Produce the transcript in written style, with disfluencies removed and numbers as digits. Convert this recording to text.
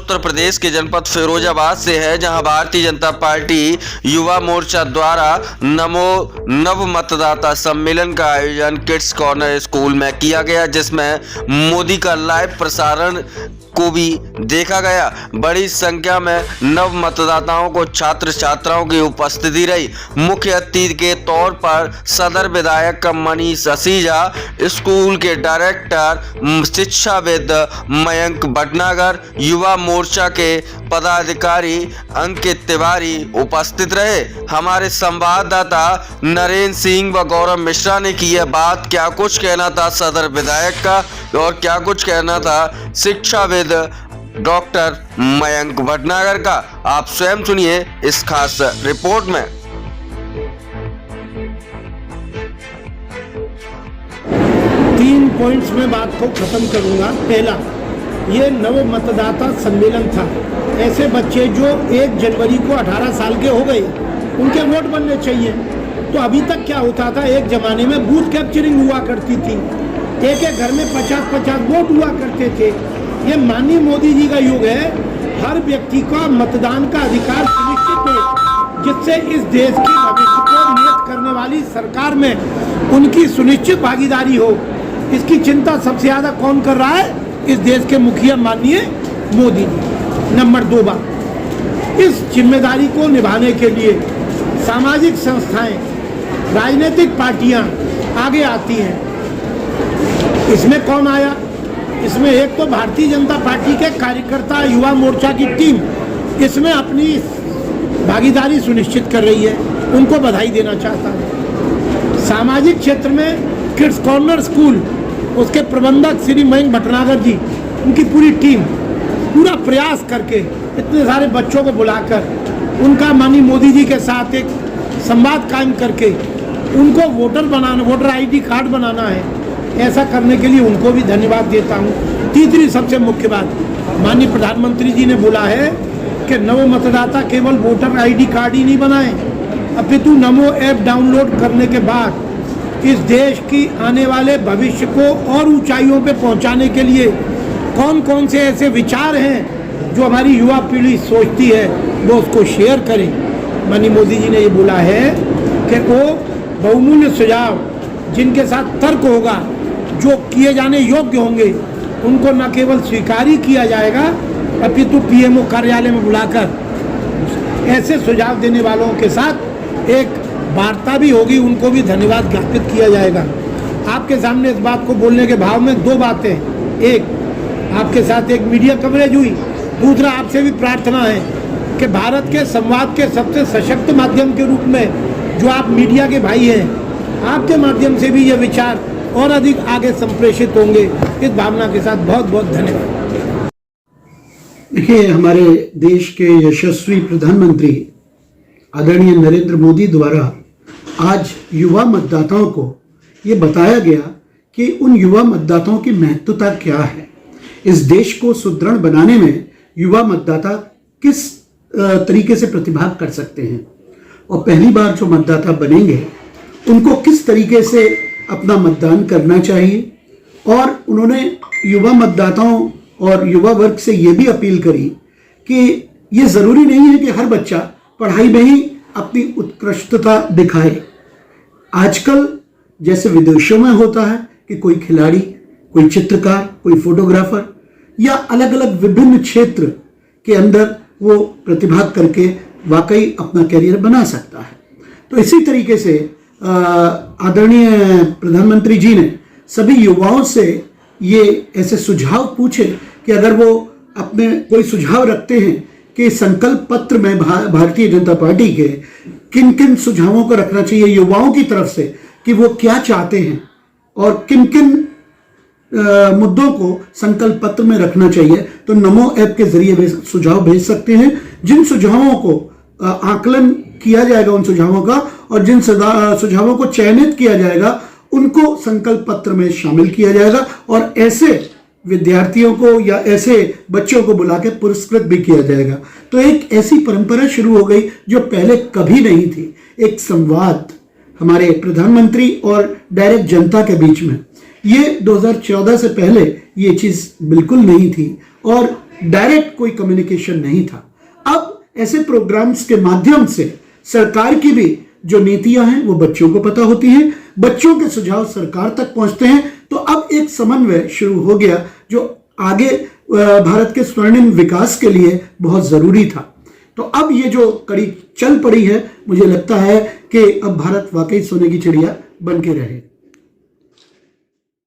उत्तर प्रदेश के जनपद फिरोजाबाद से है, जहां भारतीय जनता पार्टी युवा मोर्चा द्वारा नव मतदाता सम्मेलन का आयोजन किड्स कॉर्नर स्कूल में किया गया, जिसमें मोदी का लाइव प्रसारण को भी देखा गया। बड़ी संख्या में नव मतदाताओं को छात्र छात्राओं की उपस्थिति रही। मुख्य अतिथि के तौर पर सदर विधायक मनीष असीजा, स्कूल के डायरेक्टर शिक्षाविद मयंक भटनागर, युवा मोर्चा के पदाधिकारी अंकित तिवारी उपस्थित रहे। हमारे संवाददाता नरेंद्र सिंह व गौरव मिश्रा ने की यह बात। क्या कुछ कहना था सदर विधायक का और क्या कुछ कहना था शिक्षाविद डॉक्टर मयंक भटनागर का, आप स्वयं सुनिए इस खास रिपोर्ट में। 3 पॉइंट्स में बात को खत्म करूंगा। पहला, ये नव मतदाता सम्मेलन था। ऐसे बच्चे जो 1 जनवरी को 18 साल के हो गए, उनके वोट बनने चाहिए। तो अभी तक क्या होता था, एक जमाने में बूथ कैप्चरिंग हुआ करती थी, एक घर में 50-50 वोट हुआ करते थे। ये माननीय मोदी जी का युग है, हर व्यक्ति का मतदान का अधिकार सुनिश्चित हो, जिससे इस देश की भविष्य को नियत करने वाली सरकार में उनकी सुनिश्चित भागीदारी हो। इसकी चिंता सबसे ज़्यादा कौन कर रहा है? इस देश के मुखिया माननीय मोदी जी। नंबर 2 बात, इस जिम्मेदारी को निभाने के लिए सामाजिक संस्थाएं, राजनीतिक पार्टियां आगे आती हैं। इसमें कौन आया? इसमें एक तो भारतीय जनता पार्टी के कार्यकर्ता, युवा मोर्चा की टीम इसमें अपनी भागीदारी सुनिश्चित कर रही है, उनको बधाई देना चाहता हूँ। सामाजिक क्षेत्र में किड्स कॉर्नर स्कूल, उसके प्रबंधक श्री मयंक भटनागर जी, उनकी पूरी टीम पूरा प्रयास करके इतने सारे बच्चों को बुलाकर उनका माननीय मोदी जी के साथ एक संवाद कायम करके उनको वोटर ID कार्ड बनाना है। ऐसा करने के लिए उनको भी धन्यवाद देता हूँ। तीसरी सबसे मुख्य बात, माननीय प्रधानमंत्री जी ने बोला है कि नव मतदाता केवल वोटर ID कार्ड ही नहीं बनाएं, अपितु नमो ऐप डाउनलोड करने के बाद इस देश की आने वाले भविष्य को और ऊंचाइयों पे पहुंचाने के लिए कौन कौन से ऐसे विचार हैं जो हमारी युवा पीढ़ी सोचती है, वो उसको शेयर करें। माननीय मोदी जी ने ये बोला है कि वो बहुमूल्य सुझाव जिनके साथ तर्क होगा, जो किए जाने योग्य होंगे, उनको न केवल स्वीकार ही किया जाएगा, अपितु PMO कार्यालय में बुलाकर ऐसे सुझाव देने वालों के साथ एक वार्ता भी होगी, उनको भी धन्यवाद ज्ञापित किया जाएगा। आपके सामने इस बात को बोलने के भाव में 2 बातें, एक आपके साथ एक मीडिया कवरेज हुई, दूसरा आपसे भी प्रार्थना है कि भारत के संवाद के सबसे सशक्त माध्यम के रूप में जो आप मीडिया के भाई हैं, आपके माध्यम से भी ये विचार और अधिक आगे संप्रेषित होंगे। इस भावना के साथ बहुत बहुत धन्यवाद। देखिए, हमारे देश के यशस्वी प्रधानमंत्री आदरणीय नरेंद्र मोदी द्वारा आज युवा मतदाताओं को ये बताया गया कि उन युवा मतदाताओं की महत्वता क्या है। इस देश को सुदृढ़ बनाने में युवा मतदाता किस तरीके से प्रतिभाग कर सकते हैं और पहली बार जो मतदाता बनेंगे उनको किस तरीके से अपना मतदान करना चाहिए। और उन्होंने युवा मतदाताओं और युवा वर्ग से ये भी अपील करी कि ये ज़रूरी नहीं है कि हर बच्चा पढ़ाई में ही अपनी उत्कृष्टता दिखाए। आजकल जैसे विदेशों में होता है कि कोई खिलाड़ी, कोई चित्रकार, कोई फोटोग्राफर या अलग अलग विभिन्न क्षेत्र के अंदर वो प्रतिभाग करके वाकई अपना करियर बना सकता है। तो इसी तरीके से आदरणीय प्रधानमंत्री जी ने सभी युवाओं से ये ऐसे सुझाव पूछे कि अगर वो अपने कोई सुझाव रखते हैं कि संकल्प पत्र में भारतीय जनता पार्टी के किन किन सुझावों को रखना चाहिए युवाओं की तरफ से, कि वो क्या चाहते हैं और किन किन मुद्दों को संकल्प पत्र में रखना चाहिए, तो नमो ऐप के जरिए सुझाव भेज सकते हैं। जिन सुझावों को आकलन किया जाएगा उन सुझावों का, और जिन सुझावों को चयनित किया जाएगा उनको संकल्प पत्र में शामिल किया जाएगा और ऐसे विद्यार्थियों को या ऐसे बच्चों को बुला के पुरस्कृत भी किया जाएगा। तो एक ऐसी परंपरा शुरू हो गई जो पहले कभी नहीं थी, एक संवाद हमारे प्रधानमंत्री और डायरेक्ट जनता के बीच में। ये 2014 से पहले ये चीज़ बिल्कुल नहीं थी और डायरेक्ट कोई कम्युनिकेशन नहीं था। अब ऐसे प्रोग्राम्स के माध्यम से सरकार की भी जो नीतियां हैं वो बच्चों को पता होती हैं, बच्चों के सुझाव सरकार तक पहुंचते हैं। तो अब एक समन्वय शुरू हो गया जो आगे भारत के स्वर्णिम विकास के लिए बहुत जरूरी था। तो अब ये जो कड़ी चल पड़ी है, मुझे लगता है कि अब भारत वाकई सोने की चिड़िया बन के रहेगा।